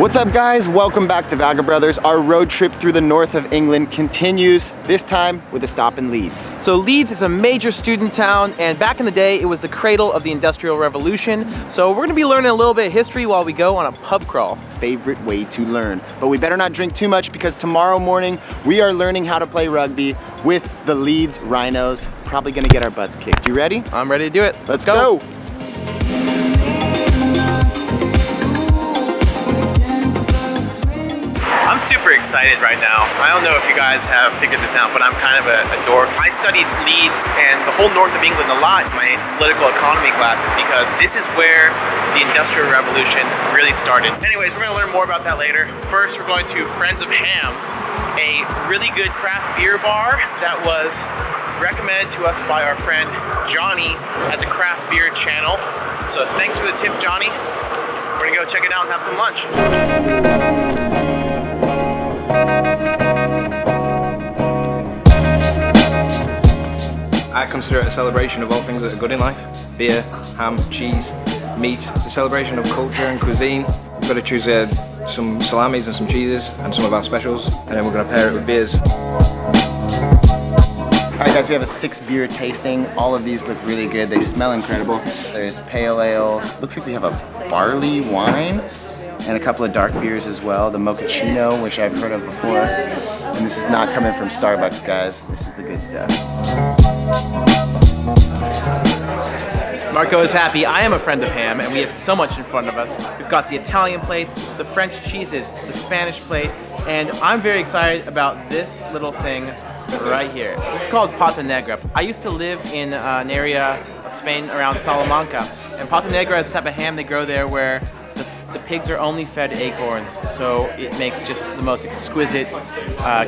What's up guys? Welcome back to Vagabrothers. Our road trip through the north of England continues, this time with a stop in Leeds. So Leeds is a major student town, and back in the day it was the cradle of the Industrial Revolution. So we're gonna be learning a little bit of history while we go on a pub crawl. Favorite way to learn. But we better not drink too much because tomorrow morning we are learning how to play rugby with the Leeds Rhinos. Probably gonna get our butts kicked. You ready? I'm ready to do it. Let's go. I'm super excited right now. I don't know if you guys have figured this out, but I'm kind of a dork. I studied Leeds and the whole north of England a lot in my political economy classes because this is where the Industrial Revolution really started. Anyways, we're gonna learn more about that later. First, we're going to Friends of Ham, a really good craft beer bar that was recommended to us by our friend Johnny at the Craft Beer channel. So thanks for the tip, Johnny. We're gonna go check it out and have some lunch. I consider it a celebration of all things that are good in life. Beer, ham, cheese, meat. It's a celebration of culture and cuisine. We've got to choose some salamis and some cheeses and some of our specials, and then we're going to pair it with beers. All right guys, we have a 6 beer tasting. All of these look really good. They smell incredible. There's pale ales. Looks like we have a barley wine and a couple of dark beers as well. The mochaccino, which I've heard of before. And this is not coming from Starbucks, guys. This is the good stuff. Marco is happy. I am a friend of ham, and we have so much in front of us. We've got the Italian plate, the French cheeses, the Spanish plate, and I'm very excited about this little thing right here. This is called pata negra. I used to live in an area of Spain around Salamanca, and pata negra is the type of ham they grow there where the pigs are only fed acorns, so it makes just the most exquisite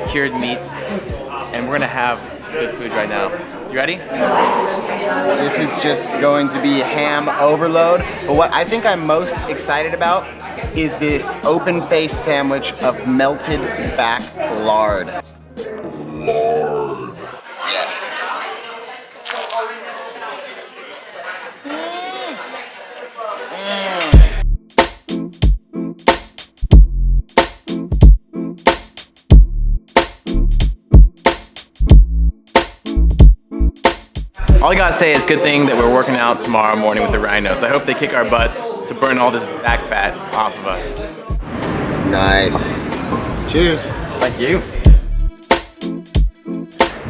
cured meats, and we're gonna have some good food right now. You ready? This is just going to be ham overload, but what I think I'm most excited about is this open-faced sandwich of melted back lard. Yes. All I gotta say is good thing that we're working out tomorrow morning with the Rhinos. I hope they kick our butts to burn all this back fat off of us. Nice. Cheers. Thank you.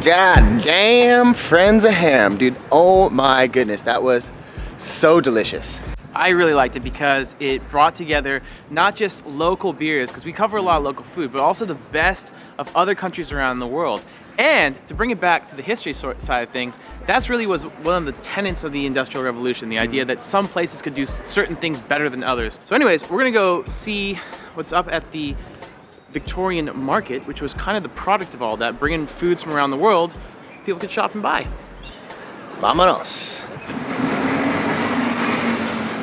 God damn, Friends of Ham, dude. Oh my goodness, that was so delicious. I really liked it because it brought together not just local beers, because we cover a lot of local food, but also the best of other countries around the world. And to bring it back to the history side of things, that's really was one of the tenets of the Industrial Revolution, the idea that some places could do certain things better than others. So anyways, we're gonna go see what's up at the Victorian market, which was kind of the product of all that, bringing foods from around the world people could shop and buy. Vámonos.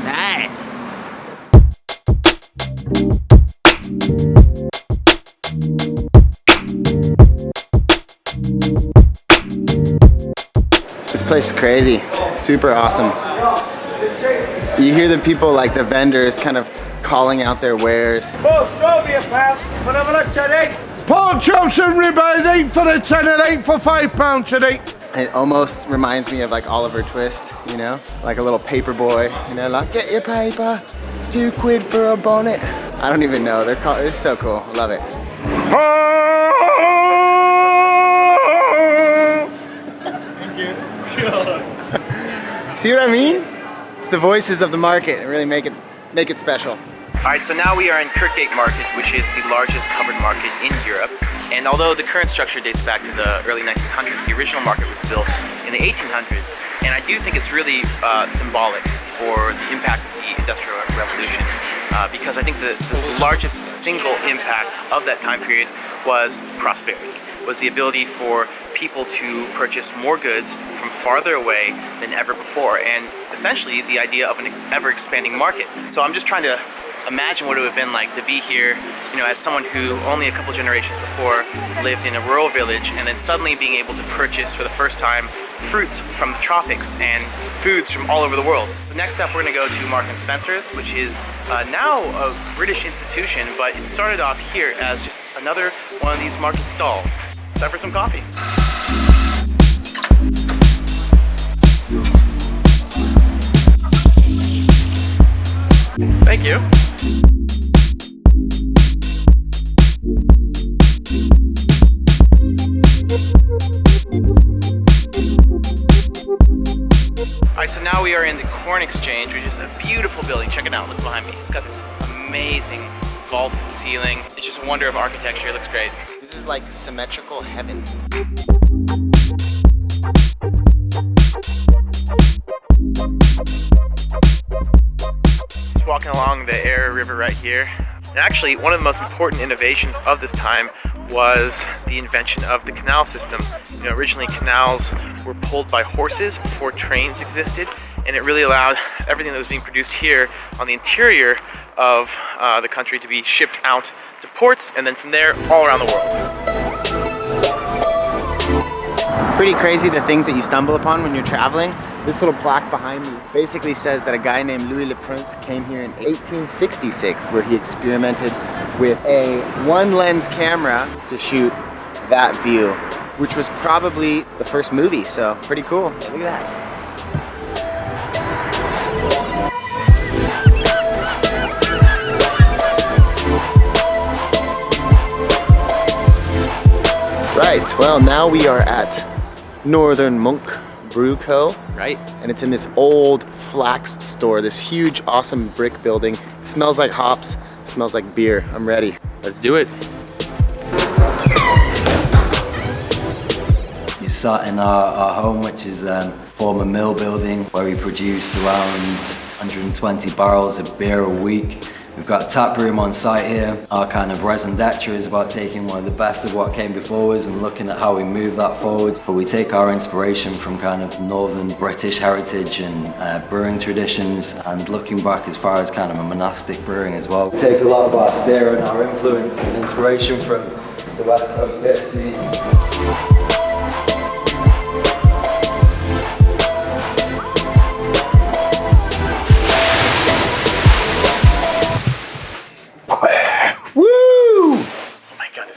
Nice. This place is crazy, super awesome. You hear the people, like the vendors, kind of calling out their wares. Pork chops and ribeyes, 8 for a tenner, 8 for £5 today. It almost reminds me of like Oliver Twist, you know? Like a little paper boy, you know, like, get your paper, £2 for a bonnet. I don't even know, it's so cool, I love it. Thank you. See what I mean? It's the voices of the market, and really make it special. All right, so now we are in Kirkgate Market, which is the largest covered market in Europe. And although the current structure dates back to the early 1900s, the original market was built in the 1800s. And I do think it's really symbolic for the impact of the Industrial Revolution, because I think the largest single impact of that time period was prosperity, was the ability for people to purchase more goods from farther away than ever before, and essentially the idea of an ever-expanding market. So I'm just trying to imagine what it would have been like to be here, you know, as someone who only a couple generations before lived in a rural village, and then suddenly being able to purchase for the first time fruits from the tropics and foods from all over the world. So next up, we're gonna go to Mark and Spencer's, which is now a British institution, but it started off here as just another one of these market stalls. It's time for some coffee. Thank you. Alright, so now we are in the Corn Exchange, which is a beautiful building. Check it out, look behind me. It's got this amazing vaulted ceiling. It's just a wonder of architecture, it looks great. This is like symmetrical heaven. Just walking along the Aire River right here. And actually, one of the most important innovations of this time was the invention of the canal system. You know, originally canals were pulled by horses before trains existed, and it really allowed everything that was being produced here on the interior of the country to be shipped out to ports, and then from there, all around the world. Pretty crazy the things that you stumble upon when you're traveling. This little plaque behind me basically says that a guy named Louis Le Prince came here in 1866, where he experimented with a one-lens camera to shoot that view, which was probably the first movie, so pretty cool. Look at that. Right, well now we are at Northern Monk Brew Co. Right. And it's in this old flax store, this huge, awesome brick building. It smells like hops, it smells like beer. I'm ready. Let's do it. You sat in our home, which is a former mill building where we produce around 120 barrels of beer a week. We've got a tap room on site here. Our kind of resin lecture is about taking one of the best of what came before us and looking at how we move that forward. But we take our inspiration from kind of northern British heritage and brewing traditions, and looking back as far as kind of a monastic brewing as well. We take a lot of our steer and our influence and inspiration from the West Coast beer scene.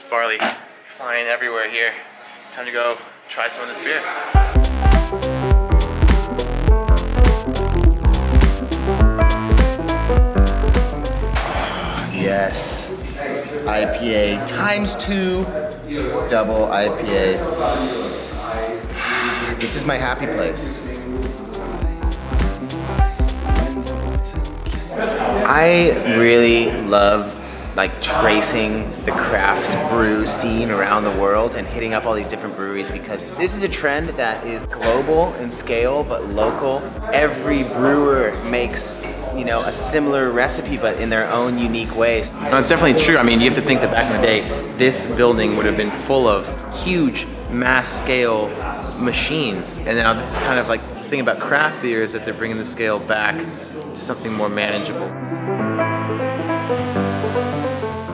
Barley flying everywhere here. Time to go try some of this beer. Yes, IPA times 2, double IPA. This is my happy place. I really love like tracing the craft brew scene around the world and hitting up all these different breweries, because this is a trend that is global in scale but local. Every brewer makes, you know, a similar recipe but in their own unique ways. No, it's definitely true. I mean, you have to think that back in the day, this building would have been full of huge mass scale machines, and now this is kind of like the thing about craft beer is that they're bringing the scale back to something more manageable.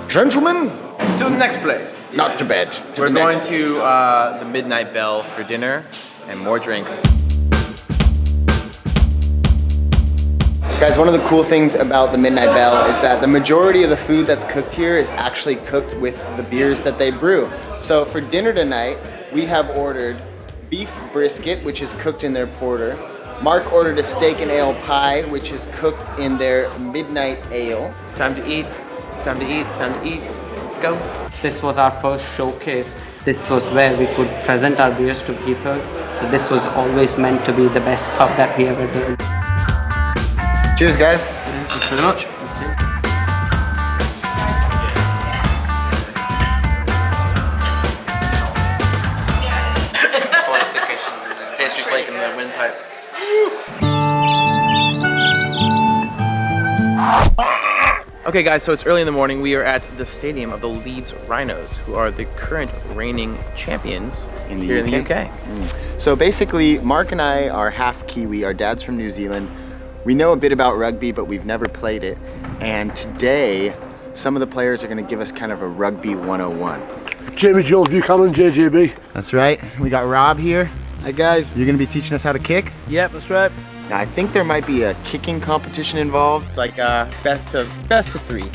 Gentlemen, To the next place. not to bed. We're going to the Midnight Bell for dinner and more drinks. Guys, one of the cool things about the Midnight Bell is that the majority of the food that's cooked here is actually cooked with the beers that they brew. So for dinner tonight, we have ordered beef brisket, which is cooked in their porter. Mark ordered a steak and ale pie, which is cooked in their midnight ale. It's time to eat. It's time to eat. It's time to eat. Let's go. This was our first showcase. This was where we could present our beers to people. So this was always meant to be the best pub that we ever did. Cheers, guys. Thanks very much. Pastry flake in the windpipe. Okay guys, so it's early in the morning. We are at the stadium of the Leeds Rhinos, who are the current reigning champions here in the UK. So basically, Mark and I are half Kiwi. Our dad's from New Zealand. We know a bit about rugby, but we've never played it. And today, some of the players are gonna give us kind of a rugby 101. Jamie Jones Buchanan, JJB. That's right. We got Rob here. Hi guys. You're gonna be teaching us how to kick? Yep, that's right. Now, I think there might be a kicking competition involved. It's like best of 3.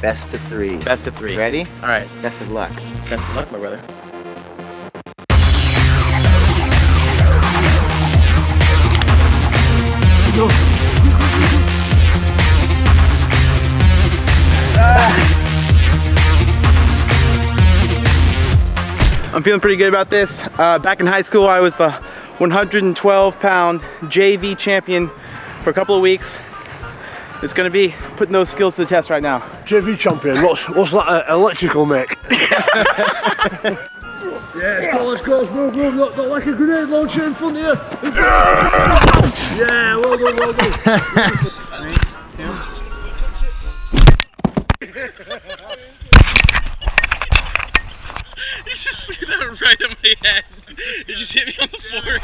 Best of 3. Best of 3. Ready? All right. Best of luck. Best of luck, my brother. I'm feeling pretty good about this. Back in high school, I was the 112-pound JV champion for a couple of weeks. It's gonna be putting those skills to the test right now. JV champion, what's that electrical make? Yeah, let's go, move, not like a grenade launcher in front of you. Yeah, well done. 3, 2. You just threw that right on my head. It just hit me on the forehead.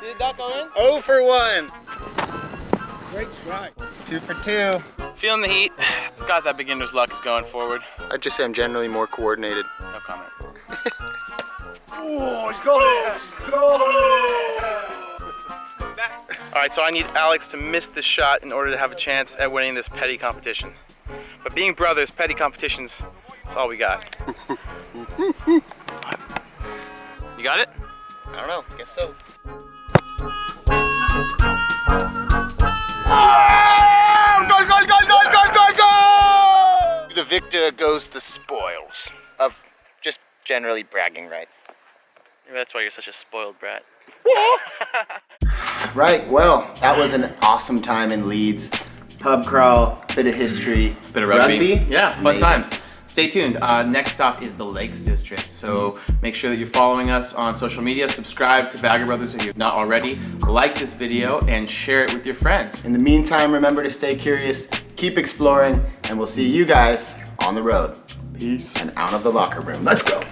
Did that go in? 0 for 1. Great strike. 2 for 2. Feeling the heat. It's got that beginner's luck is going forward. I'd just say I'm generally more coordinated. No comment. Oh, he's got it. All right, so I need Alex to miss this shot in order to have a chance at winning this petty competition. But being brothers, petty competitions, that's all we got. You got it? I don't know, guess so. Goal! The victor goes the spoils of just generally bragging rights. Maybe that's why you're such a spoiled brat. Right, well, that was an awesome time in Leeds. Pub crawl, bit of history. Bit of rugby. Yeah, fun Amazing. times. Stay tuned. Next stop is the Lakes District. So make sure that you're following us on social media. Subscribe to Vagabrothers if you've not already. Like this video and share it with your friends. In the meantime, remember to stay curious, keep exploring, and we'll see you guys on the road. Peace. And out of the locker room. Let's go.